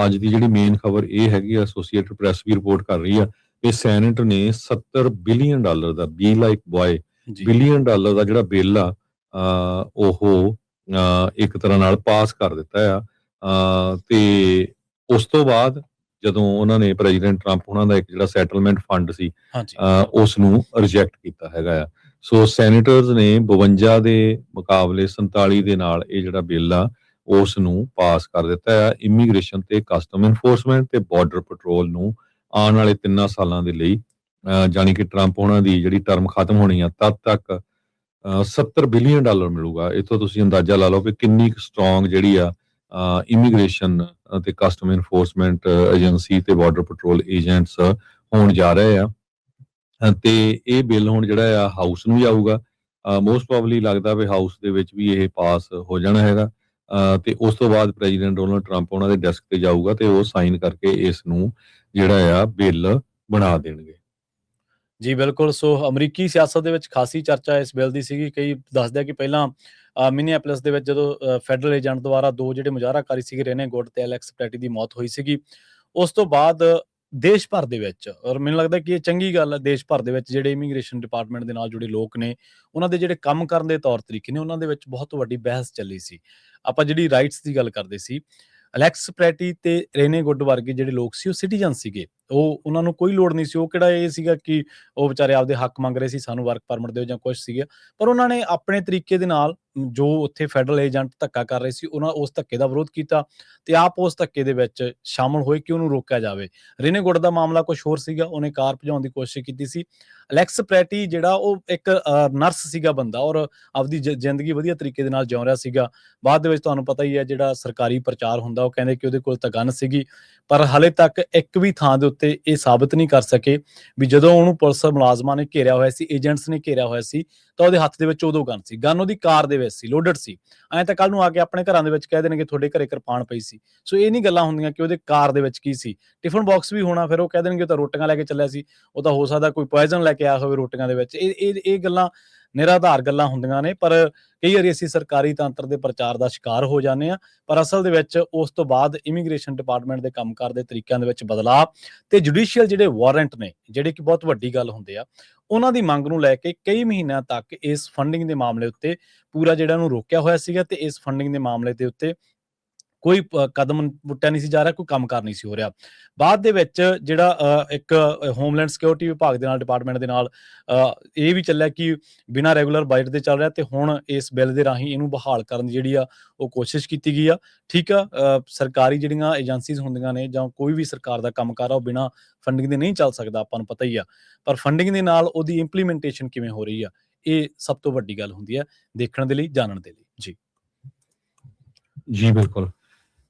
ਅੱਜ ਦੀ ਜਿਹੜੀ ਮੇਨ ਖਬਰ ਇਹ ਹੈਗੀ ਆ, ਐਸੋਸੀਏਟਡ ਪ੍ਰੈਸ ਵੀ ਰਿਪੋਰਟ ਕਰ ਰਹੀ ਆ ਕਿ ਸੈਨੇਟ ਨੇ $70 billion the be like boy ਜੀ ਬਿਲੀਅਨ ਡਾਲਰ ਦਾ ਜਿਹੜਾ ਬਿੱਲ ਆ ਉਹ ਇੱਕ ਤਰ੍ਹਾਂ ਨਾਲ ਪਾਸ ਕਰ ਦਿੱਤਾ ਆ। ਤੇ ਉਸ ਤੋਂ ਬਾਅਦ ਜਦੋਂ ਉਹਨਾਂ ਨੇ ਪ੍ਰੈਜ਼ੀਡੈਂਟ ਟਰੰਪ ਉਹਨਾਂ ਦਾ ਇੱਕ ਜਿਹੜਾ ਸੈਟਲਮੈਂਟ ਫੰਡ ਸੀ ਹਾਂਜੀ ਉਸ ਨੂੰ ਰਿਜੈਕਟ ਕੀਤਾ ਹੈਗਾ ਆ। ਸੋ ਸੈਨੇਟਰਸ ਨੇ 52 ਦੇ ਮੁਕਾਬਲੇ 47 ਦੇ ਨਾਲ ਇਹ ਜਿਹੜਾ ਬਿੱਲ ਆ ਉਸ ਨੂੰ ਪਾਸ ਕਰ ਦਿੱਤਾ ਹੈ। ਇਮੀਗ੍ਰੇਸ਼ਨ ਤੇ ਕਸਟਮ ਇਨਫੋਰਸਮੈਂਟ ਤੇ ਬਾਰਡਰ ਪੈਟਰੋਲ ਨੂੰ ਆਉਣ ਵਾਲੇ 3 ਸਾਲਾਂ ਦੇ ਲਈ ਜਾਣੀ ਕਿ ਟਰੰਪ ਉਹਨਾਂ ਦੀ ਜਿਹੜੀ ਟਰਮ ਖਤਮ ਹੋਣੀ ਆ ਤਦ ਤੱਕ $70 ਬਿਲੀਅਨ ਮਿਲੂਗਾ। ਇਥੋਂ ਤੁਸੀਂ ਅੰਦਾਜ਼ਾ ਲਾ ਲਓ ਕਿ ਕਿੰਨੀ ਕੁ ਸਟਰੋਂਗ ਜਿਹੜੀ ਆ ਇਮੀਗ੍ਰੇਸ਼ਨ ਤੇ ਕਸਟਮ ਇਨਫੋਰਸਮੈਂਟ ਏਜੰਸੀ ਤੇ ਬਾਰਡਰ ਪੈਟਰੋਲ ਏਜੰਟਸ ਹੋਣ ਜਾ ਰਹੇ ਆ। ਤੇ ਇਹ ਬਿੱਲ ਹੁਣ ਜਿਹੜਾ ਆ ਹਾਊਸ ਨੂੰ ਜਾਊਗਾ। ਮੋਸਟ ਪ੍ਰੋਬਬਲੀ ਲੱਗਦਾ ਵੀ ਹਾਊਸ ਦੇ ਵਿੱਚ ਵੀ ਇਹ ਪਾਸ ਹੋ ਜਾਣਾ ਹੈਗਾ। ਤੇ ਉਸ ਤੋਂ ਬਾਅਦ ਪ੍ਰੈਜ਼ੀਡੈਂਟ ਡੋਨਲਡ ਟਰੰਪ ਉਹਨਾਂ ਦੇ ਡੈਸਕ ਤੇ ਜਾਊਗਾ ਤੇ ਉਹ ਸਾਈਨ ਕਰਕੇ ਇਸ ਨੂੰ ਜਿਹੜਾ ਆ ਬਿੱਲ ਬਣਾ ਦੇਣਗੇ। ਜੀ ਬਿਲਕੁਲ। ਸੋ ਅਮਰੀਕੀ ਸਿਆਸਤ ਦੇ ਵਿੱਚ ਖਾਸੀ ਚਰਚਾ ਇਸ ਬਿੱਲ ਦੀ ਸੀਗੀ। ਕਈ ਦੱਸਦੇ ਆ ਕਿ ਪਹਿਲਾਂ ਮਿਨੀਐਪਲਿਸ ਦੇ ਵਿੱਚ ਜਦੋਂ ਫੈਡਰਲ ਏਜੰਟ ਦੁਆਰਾ 2 ਜਿਹੜੇ ਮੁਜ਼ਾਹਰਾਕਾਰੀ ਸੀਗੇ, ਰੇਨੇ ਗੁੱਡ ਤੇ ਐਲੈਕਸ ਪੈਟੀ ਦੀ ਮੌਤ ਹੋਈ ਸੀਗੀ, ਉਸ ਤੋਂ ਬਾਅਦ ਦੇਸ਼ ਭਰ ਦੇ ਵਿੱਚ, ਔਰ ਮੈਨੂੰ ਲੱਗਦਾ ਕਿ ਇਹ ਚੰਗੀ ਗੱਲ ਹੈ, ਦੇਸ਼ ਭਰ ਦੇ ਵਿੱਚ ਜਿਹੜੇ ਇਮੀਗ੍ਰੇਸ਼ਨ ਡਿਪਾਰਟਮੈਂਟ ਦੇ ਨਾਲ ਜੁੜੇ ਲੋਕ ਨੇ, ਉਹਨਾਂ ਦੇ ਜਿਹੜੇ ਕੰਮ ਕਰਨ ਦੇ ਤੌਰ ਤਰੀਕੇ ਨੇ, ਉਹਨਾਂ ਦੇ ਵਿੱਚ ਬਹੁਤ ਵੱਡੀ ਬਹਿਸ ਚੱਲੀ ਸੀ। ਆਪਾਂ ਜਿਹੜੀ ਰਾਈਟਸ ਦੀ ਗੱਲ ਕਰਦੇ ਸੀ, ਅਲੈਕਸ ਪੈਟੀ ਤੇ ਰੇਨੇ ਗੁੱਡ ਵਰਗੇ ਜਿਹੜੇ ਲੋਕ ਸੀ ਉਹ ਸਿਟੀਜ਼ਨ ਸੀਗੇ। ਉਹਨਾਂ ਨੂੰ ਕੋਈ ਲੋੜ ਨਹੀਂ ਸੀ, ਉਹ ਕਿਹੜਾ ਇਹ ਸੀਗਾ ਕਿ ਉਹ ਵਿਚਾਰੇ ਆਪਦੇ ਹੱਕ ਮੰਗ ਰਹੇ ਸੀ, ਸਾਨੂੰ ਵਰਕ ਪਰਮਿਟ ਦਿਓ ਜਾਂ ਕੁਛ ਸੀਗਾ। ਪਰ ਉਹਨਾਂ ਨੇ ਆਪਣੇ ਤਰੀਕੇ ਦੇ ਨਾਲ ਜੋ ਉੱਥੇ ਫੈਡਰਲ ਏਜੰਟ ਧੱਕਾ ਕਰ ਰਹੇ ਸੀ, ਉਹਨਾਂ ਉਸ ਧੱਕੇ ਦਾ ਵਿਰੋਧ ਕੀਤਾ ਤੇ ਆਪ ਉਸ ਧੱਕੇ ਦੇ ਵਿੱਚ ਸ਼ਾਮਲ ਹੋਏ ਕਿ ਉਹਨੂੰ ਰੋਕਿਆ ਜਾਵੇ। ਰੇਨੇ ਗੁੱਡ ਦਾ ਮਾਮਲਾ ਕੁਛ ਹੋਰ ਸੀਗਾ, ਉਹਨੇ ਕਾਰ ਭਜਾਉਣ ਦੀ ਕੋਸ਼ਿਸ਼ ਕੀਤੀ ਸੀ। ਅਲੈਕਸ ਪੈਟੀ ਜਿਹੜਾ ਉਹ ਇੱਕ ਨਰਸ ਸੀਗਾ ਬੰਦਾ, ਔਰ ਆਪਦੀ ਜ਼ਿੰਦਗੀ ਵਧੀਆ ਤਰੀਕੇ ਦੇ ਨਾਲ ਜਿਉ ਰਿਹਾ ਸੀਗਾ। ਬਾਅਦ ਦੇ ਵਿੱਚ ਤੁਹਾਨੂੰ ਪਤਾ ਹੀ ਹੈ ਜਿਹੜਾ ਸਰਕਾਰੀ ਪ੍ਰਚਾਰ ਹੁੰਦਾ, ਉਹ ਕਹਿੰਦੇ ਕਿ ਉਹਦੇ ਕੋਲ ਤਾਂ ਗਨ ਸੀਗੀ, ਪਰ ਹਾਲੇ ਤੱਕ ਇੱਕ ਵੀ ਥਾਂ ਦੇ ਉੱਤੇ ਇਹ ਸਾਬਤ ਨਹੀਂ ਕਰ ਸਕੇ ਵੀ ਜਦੋਂ ਉਹਨੂੰ ਪੁਲਿਸ ਮੁਲਾਜ਼ਮਾਂ ਨੇ ਘੇਰਿਆ ਹੋਇਆ ਸੀ, ਏਜੰਟਸ ਨੇ ਘੇਰਿਆ ਹੋਇਆ ਸੀ, ਤਾਂ ਉਹਦੇ ਹੱਥ ਦੇ ਵਿੱਚ ਉਦੋਂ ਗਨ ਸੀ। ਗਨ ਉਹਦੀ ਕਾਰ ਦੇ ਵਿੱਚ ਸੀ, ਲੋਡਡ ਸੀ। ਐਂ ਤਾਂ ਕੱਲ ਨੂੰ ਆ ਕੇ ਆਪਣੇ ਘਰਾਂ ਦੇ ਵਿੱਚ ਕਹਿ ਦੇਣਗੇ ਤੁਹਾਡੇ ਘਰੇ ਕਿਰਪਾਨ ਪਈ ਸੀ। ਸੋ ਇਹ ਨਹੀਂ ਗੱਲਾਂ ਹੁੰਦੀਆਂ ਕਿ ਉਹਦੇ ਕਾਰ ਦੇ ਵਿੱਚ ਕੀ ਸੀ। ਟਿਫਨ ਬਾਕਸ ਵੀ ਹੋਣਾ, ਫਿਰ ਉਹ ਕਹਿ ਦੇਣਗੇ ਉਹ ਤਾਂ ਰੋਟੀਆਂ ਲੈ ਕੇ ਚੱਲਿਆ ਸੀ, ਉਹ ਤਾਂ ਹੋ ਸਕਦਾ ਕੋਈ ਪੋਇਜ਼ਨ ਲੈ ਕੇ ਆਇਆ ਹੋਵੇ ਰੋਟੀਆਂ ਦੇ ਵਿੱਚ। ਇਹ ਗੱਲਾਂ ਨਿਰਾਧਾਰ ਗੱਲਾਂ ਹੁੰਦੀਆਂ ਨੇ, ਪਰ ਕਈ ਵਾਰੀ ਅਸੀਂ ਸਰਕਾਰੀ ਤੰਤਰ ਦੇ ਪ੍ਰਚਾਰ ਦਾ ਸ਼ਿਕਾਰ ਹੋ ਜਾਂਦੇ ਹਾਂ। ਪਰ ਅਸਲ ਦੇ ਵਿੱਚ ਉਸ ਤੋਂ ਬਾਅਦ ਇਮੀਗ੍ਰੇਸ਼ਨ ਡਿਪਾਰਟਮੈਂਟ ਦੇ ਕੰਮਕਾਰ ਦੇ ਤਰੀਕਿਆਂ ਦੇ ਵਿੱਚ ਬਦਲਾਅ ਤੇ ਜੁਡੀਸ਼ੀਅਲ ਜਿਹੜੇ ਵਾਰੰਟ ਨੇ, ਜਿਹੜੇ ਕਿ ਬਹੁਤ ਵੱਡੀ ਗੱਲ ਹੁੰਦੇ ਆ, ਉਹਨਾਂ ਦੀ ਮੰਗ ਨੂੰ ਲੈ ਕੇ ਕਈ ਮਹੀਨਿਆਂ ਤੱਕ ਇਸ ਫੰਡਿੰਗ ਦੇ ਮਾਮਲੇ ਉੱਤੇ ਪੂਰਾ ਜਿਹੜਾ ਉਹਨੂੰ ਰੋਕਿਆ ਹੋਇਆ ਸੀਗਾ ਤੇ ਇਸ ਫੰਡਿੰਗ ਦੇ ਮਾਮਲੇ ਦੇ ਉੱਤੇ ਕੋਈ ਕਦਮ ਪੁੱਟਿਆ ਨਹੀਂ ਸੀ ਜਾ ਰਿਹਾ, ਕੋਈ ਕੰਮਕਾਰ ਨਹੀਂ ਸੀ ਹੋ ਰਿਹਾ। ਬਾਅਦ ਦੇ ਵਿੱਚ ਜਿਹੜਾ ਇੱਕ ਹੋਮਲੈਂਡ ਸਿਕਿਉਰਿਟੀ ਵਿਭਾਗ ਦੇ ਨਾਲ, ਡਿਪਾਰਟਮੈਂਟ ਦੇ ਨਾਲ ਇਹ ਵੀ ਚੱਲਿਆ ਕਿ ਬਿਨਾਂ ਰੈਗੂਲਰ ਬਜਟ ਦੇ ਚੱਲ ਰਿਹਾ, ਤੇ ਹੁਣ ਇਸ ਬਿੱਲ ਦੇ ਰਾਹੀਂ ਇਹਨੂੰ ਬਹਾਲ ਕਰਨ ਦੀ ਜਿਹੜੀ ਆ ਉਹ ਕੋਸ਼ਿਸ਼ ਕੀਤੀ ਗਈ ਆ। ਠੀਕ ਆ, ਸਰਕਾਰੀ ਜਿਹੜੀਆਂ ਏਜੰਸੀਜ਼ ਹੁੰਦੀਆਂ ਨੇ ਜਾਂ ਕੋਈ ਵੀ ਸਰਕਾਰ ਦਾ ਕੰਮਕਾਰ ਆ, ਉਹ ਬਿਨਾਂ ਫੰਡਿੰਗ ਦੇ ਨਹੀਂ ਚੱਲ ਸਕਦਾ, ਆਪਾਂ ਨੂੰ ਪਤਾ ਹੀ ਆ। ਪਰ ਫੰਡਿੰਗ ਦੇ ਨਾਲ ਉਹਦੀ ਇੰਪਲੀਮੈਂਟੇਸ਼ਨ ਕਿਵੇਂ ਹੋ ਰਹੀ ਆ, ਇਹ ਸਭ ਤੋਂ ਵੱਡੀ ਗੱਲ ਹੁੰਦੀ ਹੈ ਦੇਖਣ ਦੇ ਲਈ, ਜਾਣਨ ਦੇ ਲਈ। ਜੀ ਜੀ ਬਿਲਕੁਲ।